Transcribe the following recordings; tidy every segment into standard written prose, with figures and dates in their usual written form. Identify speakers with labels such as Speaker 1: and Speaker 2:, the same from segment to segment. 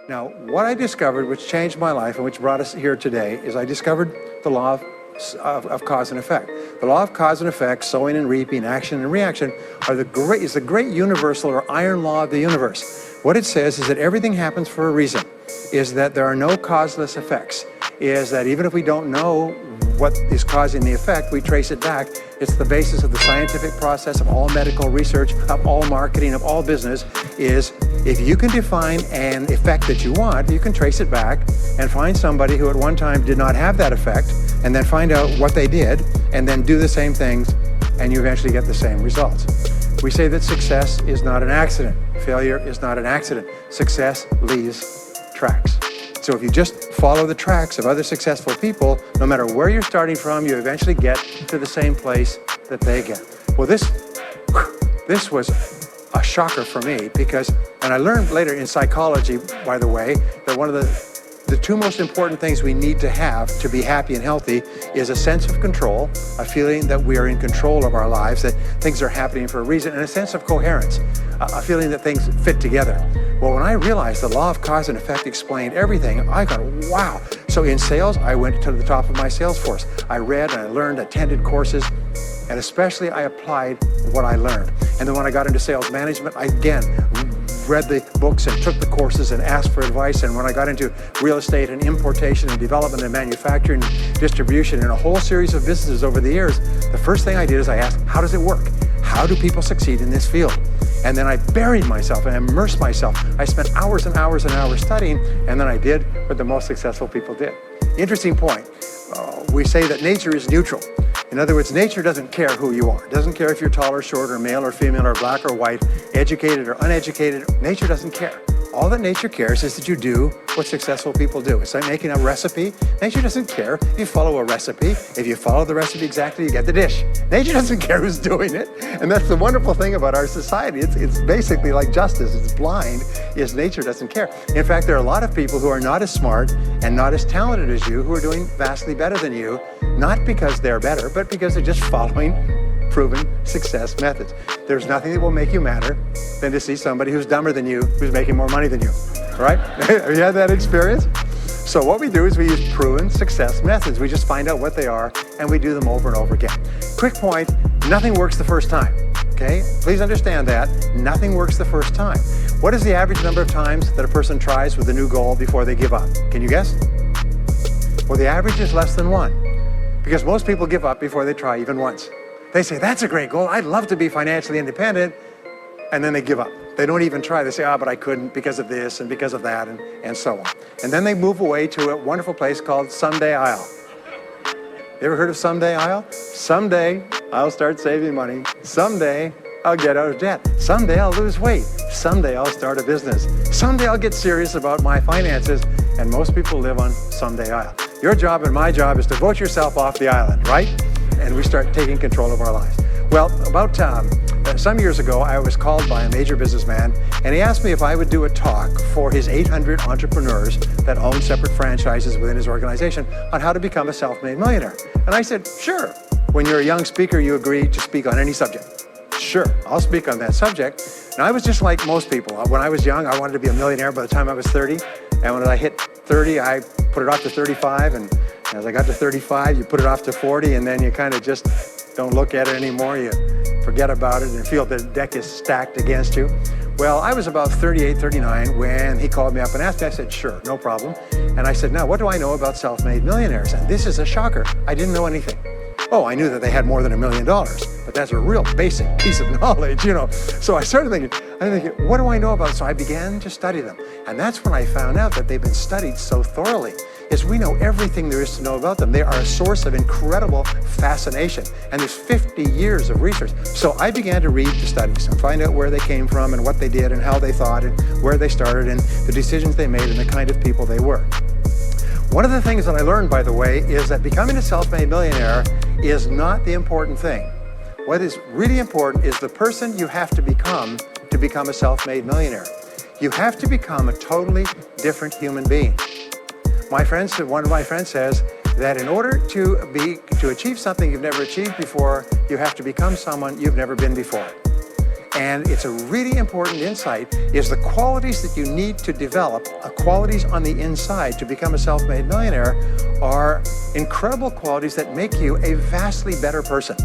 Speaker 1: Now, what I discovered, which changed my life and which brought us here today, is I discovered the law of cause and effect. The law of cause and effect, sowing and reaping, action and reaction, is the great universal or iron law of the universe. What it says is that everything happens for a reason, is that there are no causeless effects, is that even if we don't know what is causing the effect, we trace it back. It's the basis of the scientific process, of all medical research, of all marketing, of all business, is if you can define an effect that you want, you can trace it back and find somebody who at one time did not have that effect, and then find out what they did, and then do the same things, and you eventually get the same results. We say that success is not an accident. Failure is not an accident. Success leaves tracks. So if you just follow the tracks of other successful people, no matter where you're starting from, you eventually get to the same place that they get. Well, this was a shocker for me because, and I learned later in psychology, by the way, that one of the two most important things we need to have to be happy and healthy is a sense of control, a feeling that we are in control of our lives, that things are happening for a reason, and a sense of coherence, a feeling that things fit together. Well, when I realized the law of cause and effect explained everything, I thought, wow. So in sales, I went to the top of my sales force. I read and I learned, attended courses, and especially I applied what I learned. And then when I got into sales management, I again read the books and took the courses and asked for advice. And when I got into real estate and importation and development and manufacturing, distribution, and a whole series of businesses over the years, the first thing I did is I asked, how does it work? How do people succeed in this field? And then I buried myself and immersed myself. I spent hours and hours and hours studying, and then I did what the most successful people did. Interesting point. We say that nature is neutral. In other words, nature doesn't care who you are. It doesn't care if you're tall or short or male or female or black or white, educated or uneducated. Nature doesn't care. All that nature cares is that you do what successful people do. It's like making a recipe. Nature doesn't care if you follow a recipe. If you follow the recipe exactly, you get the dish. Nature doesn't care who's doing it. And that's the wonderful thing about our society. It's basically like justice. It's blind, is nature doesn't care. In fact, there are a lot of people who are not as smart and not as talented as you who are doing vastly better than you, not because they're better, but because they're just following proven success methods. There's nothing that will make you madder than to see somebody who's dumber than you, who's making more money than you, right? Have you had that experience? So what we do is we use proven success methods. We just find out what they are and we do them over and over again. Quick point, nothing works the first time, okay? Please understand that, nothing works the first time. What is the average number of times that a person tries with a new goal before they give up? Can you guess? Well, the average is less than 1, because most people give up before they try even once. They say, that's a great goal. I'd love to be financially independent. And then they give up. They don't even try. They say, but I couldn't because of this and because of that and so on. And then they move away to a wonderful place called Someday I'll. You ever heard of Someday I'll? Someday I'll start saving money. Someday I'll get out of debt. Someday I'll lose weight. Someday I'll start a business. Someday I'll get serious about my finances. And most people live on Someday I'll. Your job and my job is to vote yourself off the island, right? And we start taking control of our lives. Well, about some years ago, I was called by a major businessman, and he asked me if I would do a talk for his 800 entrepreneurs that own separate franchises within his organization on how to become a self-made millionaire. And I said, sure. When you're a young speaker, you agree to speak on any subject. Sure, I'll speak on that subject. And I was just like most people. When I was young, I wanted to be a millionaire by the time I was 30. And when I hit 30, I put it off to 35. And as I got to 35, you put it off to 40, and then you kind of just don't look at it anymore. You forget about it and feel the deck is stacked against you. Well, I was about 38, 39 when he called me up and asked me. I said, sure, no problem. And I said, now, what do I know about self-made millionaires? And this is a shocker. I didn't know anything. Oh, I knew that they had more than $1 million, but that's a real basic piece of knowledge, you know. So I started thinking, what do I know about it? So I began to study them. And that's when I found out that they've been studied so thoroughly. Is we know everything there is to know about them. They are a source of incredible fascination. And there's 50 years of research. So I began to read the studies and find out where they came from and what they did and how they thought and where they started and the decisions they made and the kind of people they were. One of the things that I learned, by the way, is that becoming a self-made millionaire is not the important thing. What is really important is the person you have to become a self-made millionaire. You have to become a totally different human being. One of my friends says that in order to achieve something you've never achieved before, you have to become someone you've never been before. And it's a really important insight, is the qualities that you need to develop, qualities on the inside to become a self-made millionaire, are incredible qualities that make you a vastly better person.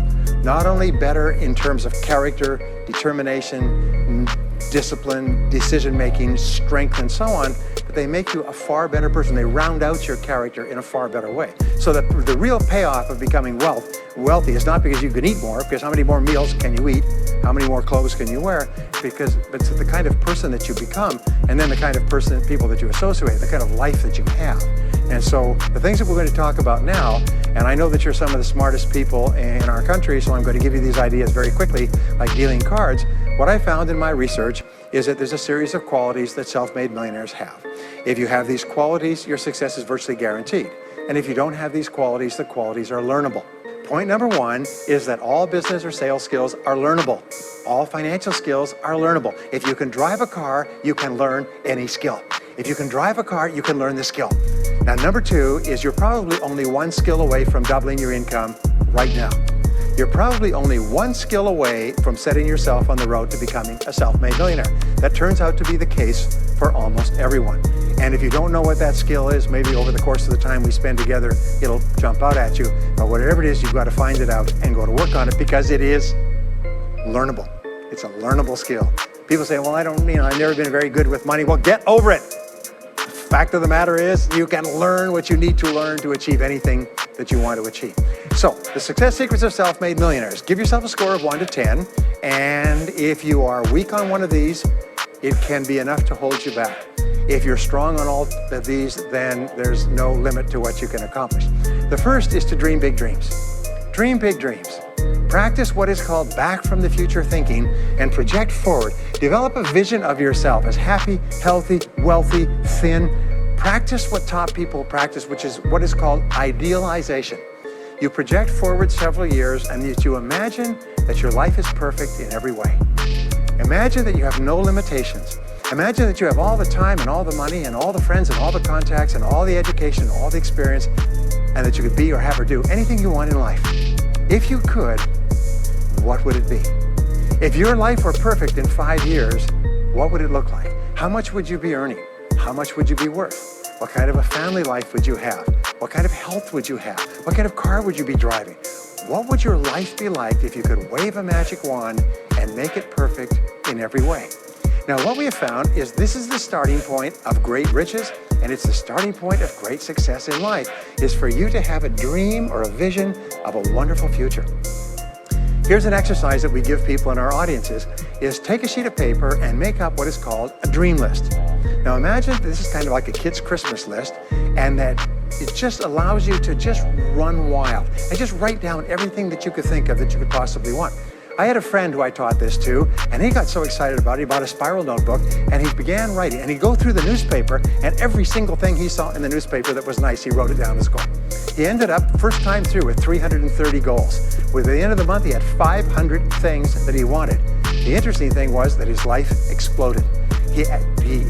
Speaker 1: Not only better in terms of character, determination, discipline, decision-making, strength, and so on, but they make you a far better person. They round out your character in a far better way. So the real payoff of becoming wealthy is not because you can eat more, because how many more meals can you eat? How many more clothes can you wear? But it's the kind of person that you become, and then the kind of people that you associate, the kind of life that you have. And so the things that we're going to talk about now, and I know that you're some of the smartest people in our country, so I'm going to give you these ideas very quickly, like dealing cards. What I found in my research is that there's a series of qualities that self-made millionaires have. If you have these qualities, your success is virtually guaranteed. And if you don't have these qualities, the qualities are learnable. Point number one is that all business or sales skills are learnable. All financial skills are learnable. If you can drive a car, you can learn any skill. If you can drive a car, you can learn the skill. Now, number two is you're probably only one skill away from doubling your income right now. You're probably only one skill away from setting yourself on the road to becoming a self-made millionaire. That turns out to be the case for almost everyone. And if you don't know what that skill is, maybe over the course of the time we spend together, it'll jump out at you. But whatever it is, you've got to find it out and go to work on it, because it is learnable. It's a learnable skill. People say, well, I've never been very good with money. Well, get over it. The fact of the matter is, you can learn what you need to learn to achieve anything that you want to achieve. So, the success secrets of self-made millionaires. Give yourself a score of 1 to 10, and if you are weak on one of these, it can be enough to hold you back. If you're strong on all of these, then there's no limit to what you can accomplish. The first is to dream big dreams. Dream big dreams. Practice what is called back from the future thinking and project forward. Develop a vision of yourself as happy, healthy, wealthy, thin. Practice what top people practice, which is what is called idealization. You project forward several years and you imagine that your life is perfect in every way. Imagine that you have no limitations. Imagine that you have all the time and all the money and all the friends and all the contacts and all the education, all the experience, and that you could be or have or do anything you want in life. If you could, what would it be? If your life were perfect in 5 years, what would it look like? How much would you be earning? How much would you be worth? What kind of a family life would you have? What kind of health would you have? What kind of car would you be driving? What would your life be like if you could wave a magic wand and make it perfect in every way? Now, what we have found is this is the starting point of great riches, and it's the starting point of great success in life, is for you to have a dream or a vision of a wonderful future. Here's an exercise that we give people in our audiences, is take a sheet of paper and make up what is called a dream list. Now imagine this is kind of like a kid's Christmas list, and that it just allows you to just run wild and just write down everything that you could think of that you could possibly want. I had a friend who I taught this to, and he got so excited about it, he bought a spiral notebook, and he began writing. And he'd go through the newspaper, and every single thing he saw in the newspaper that was nice, he wrote it down as goal. He ended up, first time through, with 330 goals. With the end of the month, he had 500 things that he wanted. The interesting thing was that his life exploded. He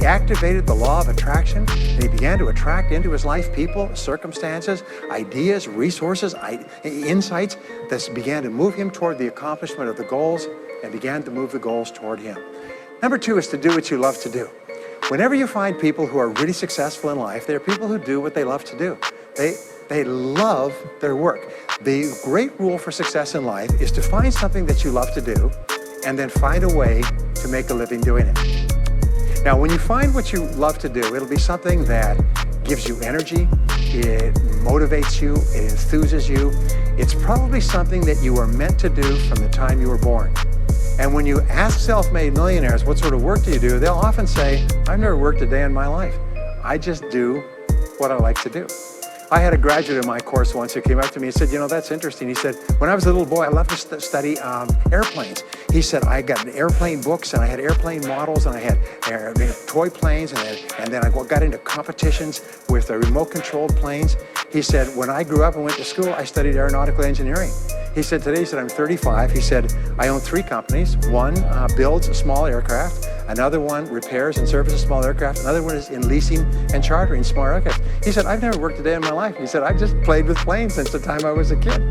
Speaker 1: activated the law of attraction, and he began to attract into his life people, circumstances, ideas, resources, insights that began to move him toward the accomplishment of the goals and began to move the goals toward him. Number two is to do what you love to do. Whenever you find people who are really successful in life, they're people who do what they love to do. They love their work. The great rule for success in life is to find something that you love to do and then find a way to make a living doing it. Now, when you find what you love to do, it'll be something that gives you energy, it motivates you, it enthuses you. It's probably something that you were meant to do from the time you were born. And when you ask self-made millionaires, what sort of work do you do? They'll often say, I've never worked a day in my life. I just do what I like to do. I had a graduate in my course once who came up to me and said, that's interesting. He said, when I was a little boy, I loved to study airplanes. He said, I got airplane books and I had airplane models and I had toy planes and then I got into competitions with remote-controlled planes. He said, when I grew up and went to school, I studied aeronautical engineering. He said, today, I'm 35. He said, I own 3 companies. One builds a small aircraft. Another one repairs and services small aircraft. Another one is in leasing and chartering small aircraft. He said, I've never worked a day in my life. He said, I've just played with planes since the time I was a kid.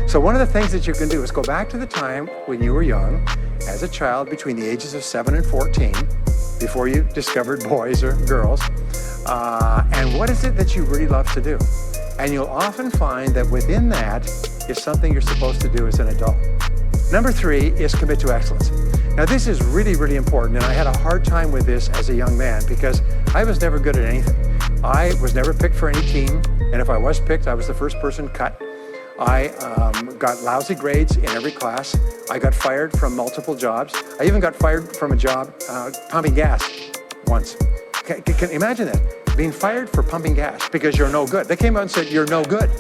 Speaker 1: So one of the things that you can do is go back to the time when you were young as a child between the ages of 7 and 14, before you discovered boys or girls, and what is it that you really love to do? And you'll often find that within that is something you're supposed to do as an adult. Number 3 is commit to excellence. Now this is really, really important, and I had a hard time with this as a young man because I was never good at anything. I was never picked for any team, and if I was picked, I was the first person cut. I got lousy grades in every class. I got fired from multiple jobs. I even got fired from a job pumping gas once. Can you imagine that? Being fired for pumping gas because you're no good. They came out and said, you're no good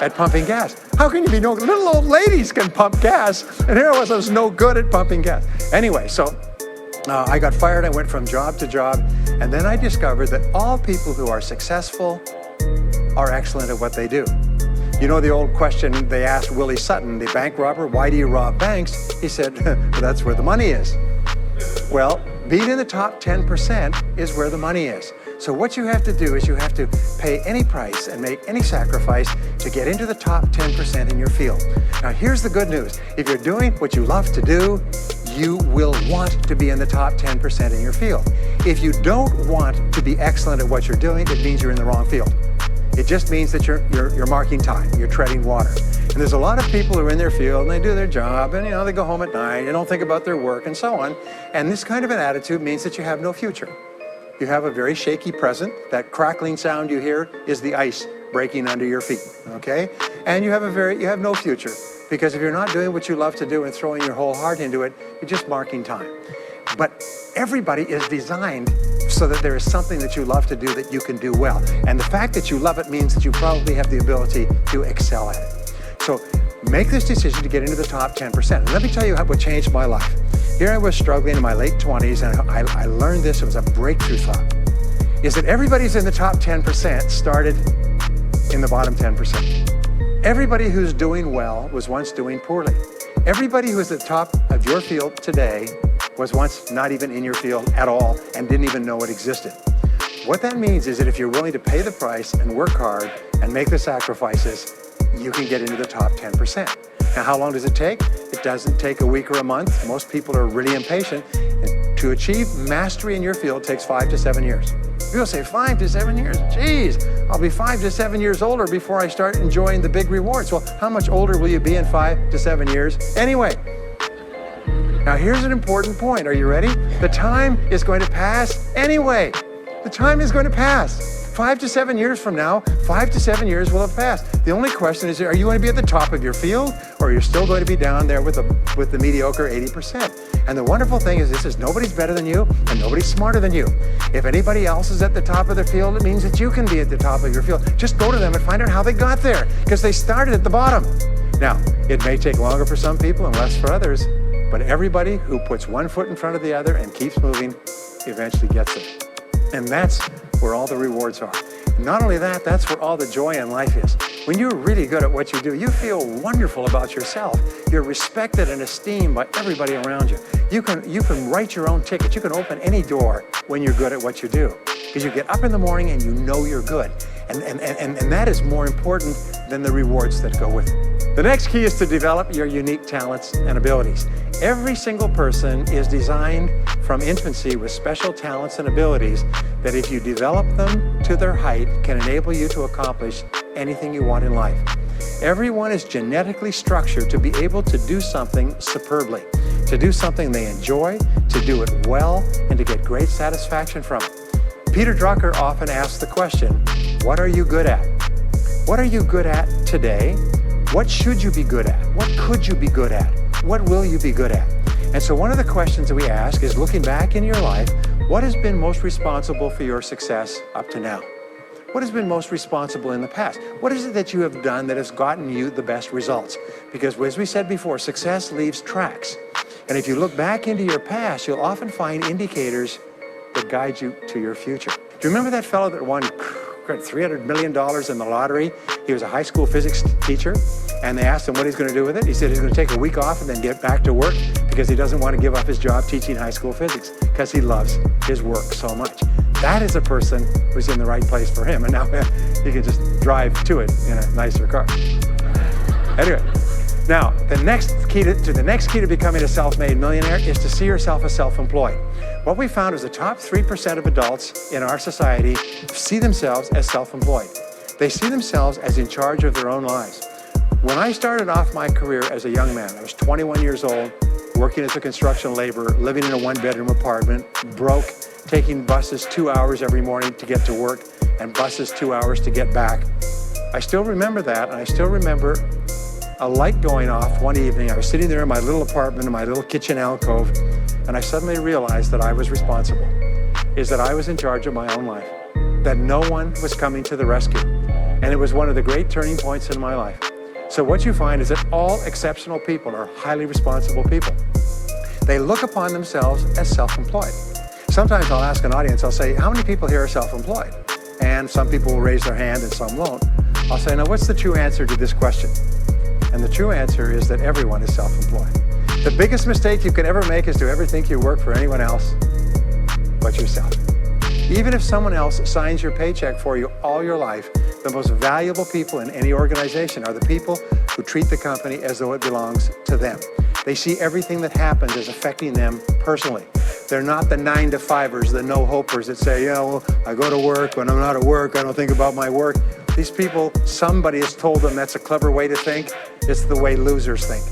Speaker 1: at pumping gas. How can you be no good? Little old ladies can pump gas. And here I was no good at pumping gas. Anyway, so I got fired. I went from job to job. And then I discovered that all people who are successful are excellent at what they do. You know the old question they asked Willie Sutton, the bank robber, why do you rob banks? He said, that's where the money is. Well, being in the top 10% is where the money is. So what you have to do is you have to pay any price and make any sacrifice to get into the top 10% in your field. Now here's the good news. If you're doing what you love to do, you will want to be in the top 10% in your field. If you don't want to be excellent at what you're doing, it means you're in the wrong field. It just means that you're marking time, you're treading water. And there's a lot of people who are in their field and they do their job and they go home at night, they don't think about their work and so on. And this kind of an attitude means that you have no future. You have a very shaky present. That crackling sound you hear is the ice breaking under your feet, okay? And you have no future because if you're not doing what you love to do and throwing your whole heart into it, you're just marking time. But everybody is designed so that there is something that you love to do that you can do well. And the fact that you love it means that you probably have the ability to excel at it. So make this decision to get into the top 10%. And let me tell you what changed my life. Here I was struggling in my late 20s, and I learned this. It was a breakthrough thought. Is that everybody's in the top 10% started in the bottom 10%. Everybody who's doing well was once doing poorly. Everybody who is at the top of your field today was once not even in your field at all and didn't even know it existed. What that means is that if you're willing to pay the price and work hard and make the sacrifices, you can get into the top 10%. Now, how long does it take? It doesn't take a week or a month. Most people are really impatient. And to achieve mastery in your field takes 5 to 7 years. People say 5 to 7 years. Geez, I'll be 5 to 7 years older before I start enjoying the big rewards. Well, how much older will you be in 5 to 7 years anyway? Now, here's an important point. Are you ready? The time is going to pass anyway. The time is going to pass. 5 to 7 years from now, 5 to 7 years will have passed. The only question is, are you going to be at the top of your field, or are you still going to be down there with the mediocre 80%? And the wonderful thing is this is nobody's better than you, and nobody's smarter than you. If anybody else is at the top of their field, it means that you can be at the top of your field. Just go to them and find out how they got there, because they started at the bottom. Now, it may take longer for some people and less for others, but everybody who puts one foot in front of the other and keeps moving eventually gets it. And that's where all the rewards are. Not only that, that's where all the joy in life is. When you're really good at what you do, you feel wonderful about yourself. You're respected and esteemed by everybody around you. You can write your own ticket. You can open any door when you're good at what you do. Because you get up in the morning and you know you're good. And that is more important than the rewards that go with it. The next key is to develop your unique talents and abilities. Every single person is designed from infancy with special talents and abilities that if you develop them to their height can enable you to accomplish anything you want in life. Everyone is genetically structured to be able to do something superbly, to do something they enjoy, to do it well, and to get great satisfaction from it. Peter Drucker often asks the question, what are you good at? What are you good at today? What should you be good at? What could you be good at? What will you be good at? And so one of the questions that we ask is, looking back in your life, what has been most responsible for your success up to now? What has been most responsible in the past? What is it that you have done that has gotten you the best results? Because as we said before, success leaves tracks. And if you look back into your past, you'll often find indicators that guide you to your future. Do you remember that fellow that won $300 million in the lottery? He was a high school physics teacher, and they asked him what he's going to do with it. He said he's going to take a week off and then get back to work because he doesn't want to give up his job teaching high school physics because he loves his work so much. That is a person who's in the right place for him, and now he can just drive to it in a nicer car. Anyway, Now, the next key to becoming a self-made millionaire is to see yourself as self-employed. What we found is the top 3% of adults in our society see themselves as self-employed. They see themselves as in charge of their own lives. When I started off my career as a young man, I was 21 years old, working as a construction laborer, living in a one-bedroom apartment, broke, taking buses 2 hours every morning to get to work and buses 2 hours to get back. I still remember that, and I still remember a light going off one evening. I was sitting there in my little apartment, in my little kitchen alcove, and I suddenly realized that I was responsible, that I was in charge of my own life, that no one was coming to the rescue. And it was one of the great turning points in my life. So what you find is that all exceptional people are highly responsible people. They look upon themselves as self-employed. Sometimes I'll ask an audience, I'll say, how many people here are self-employed? And some people will raise their hand and some won't. I'll say, now what's the true answer to this question? And the true answer is that everyone is self-employed. The biggest mistake you can ever make is to ever think you work for anyone else but yourself. Even if someone else signs your paycheck for you all your life, the most valuable people in any organization are the people who treat the company as though it belongs to them. They see everything that happens as affecting them personally. They're not the 9-to-5ers, the no-hopers that say, yeah, well, I go to work. When I'm not at work, I don't think about my work. These people, somebody has told them that's a clever way to think. It's the way losers think.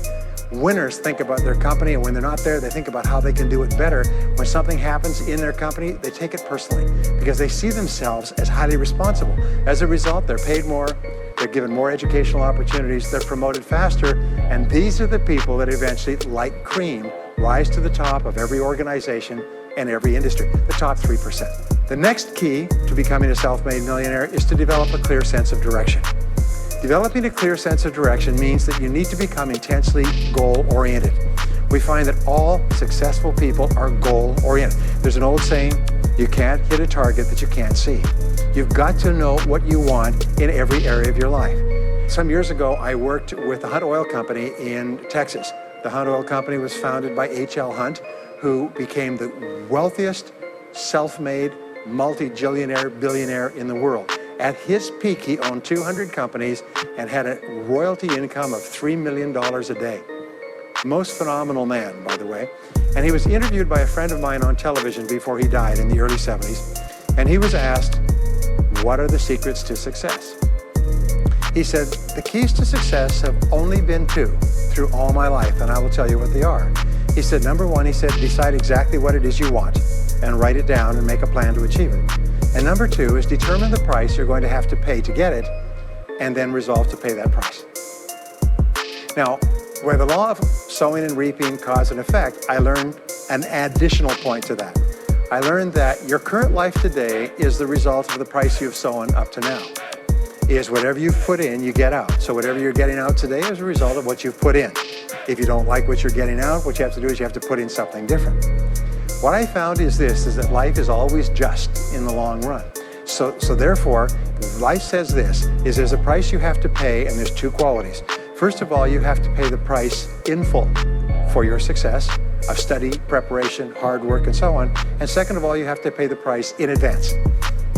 Speaker 1: Winners think about their company, and when they're not there, they think about how they can do it better. When something happens in their company, they take it personally because they see themselves as highly responsible. As a result, they're paid more, they're given more educational opportunities, they're promoted faster, and these are the people that eventually, like cream, rise to the top of every organization and every industry, the top 3%. The next key to becoming a self-made millionaire is to develop a clear sense of direction. Developing a clear sense of direction means that you need to become intensely goal-oriented. We find that all successful people are goal-oriented. There's an old saying, you can't hit a target that you can't see. You've got to know what you want in every area of your life. Some years ago, I worked with the Hunt Oil Company in Texas. The Hunt Oil Company was founded by H.L. Hunt, who became the wealthiest, self-made, multi-jillionaire billionaire in the world. At his peak, he owned 200 companies and had a royalty income of $3 million a day. Most phenomenal man, by the way. And he was interviewed by a friend of mine on television before he died in the early 70s. And he was asked, what are the secrets to success? He said, the keys to success have only been two through all my life, and I will tell you what they are. He said, number one, he said, decide exactly what it is you want and write it down and make a plan to achieve it. And number two is determine the price you're going to have to pay to get it and then resolve to pay that price. Now, where the law of sowing and reaping cause and effect, I learned an additional point to that. I learned that your current life today is the result of the price you've sown up to now. Is whatever you've put in, you get out. So whatever you're getting out today is a result of what you've put in. If you don't like what you're getting out, what you have to do is you have to put in something different. What I found is that life is always just in the long run. So therefore, life says this, is there's a price you have to pay, and there's two qualities. First of all, you have to pay the price in full for your success of study, preparation, hard work, and so on. And second of all, you have to pay the price in advance.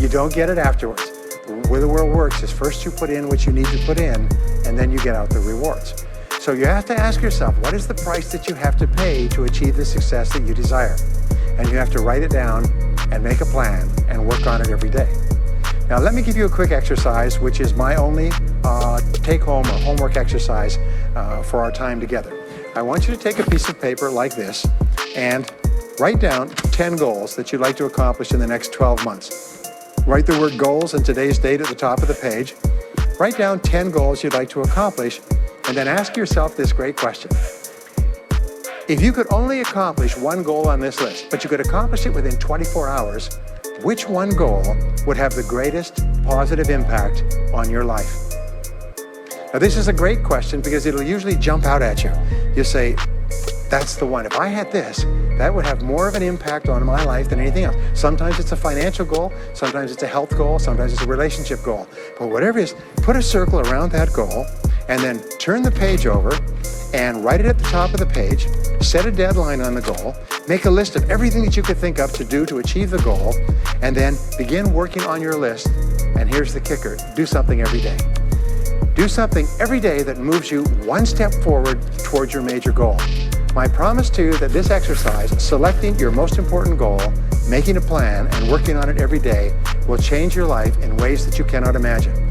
Speaker 1: You don't get it afterwards. The way the world works is first you put in what you need to put in, and then you get out the rewards. So you have to ask yourself, what is the price that you have to pay to achieve the success that you desire? And you have to write it down and make a plan and work on it every day. Now let me give you a quick exercise, which is my only take-home or homework exercise for our time together. I want you to take a piece of paper like this and write down 10 goals that you'd like to accomplish in the next 12 months. Write the word goals and today's date at the top of the page. Write down 10 goals you'd like to accomplish, and then ask yourself this great question. If you could only accomplish one goal on this list, but you could accomplish it within 24 hours, which one goal would have the greatest positive impact on your life? Now, this is a great question because it'll usually jump out at you. You say, that's the one. If I had this, that would have more of an impact on my life than anything else. Sometimes it's a financial goal, sometimes it's a health goal, sometimes it's a relationship goal. But whatever it is, put a circle around that goal and then turn the page over and write it at the top of the page, set a deadline on the goal, make a list of everything that you could think of to do to achieve the goal, and then begin working on your list. And here's the kicker, do something every day. Do something every day that moves you one step forward towards your major goal. My promise to you that this exercise, selecting your most important goal, making a plan, and working on it every day, will change your life in ways that you cannot imagine.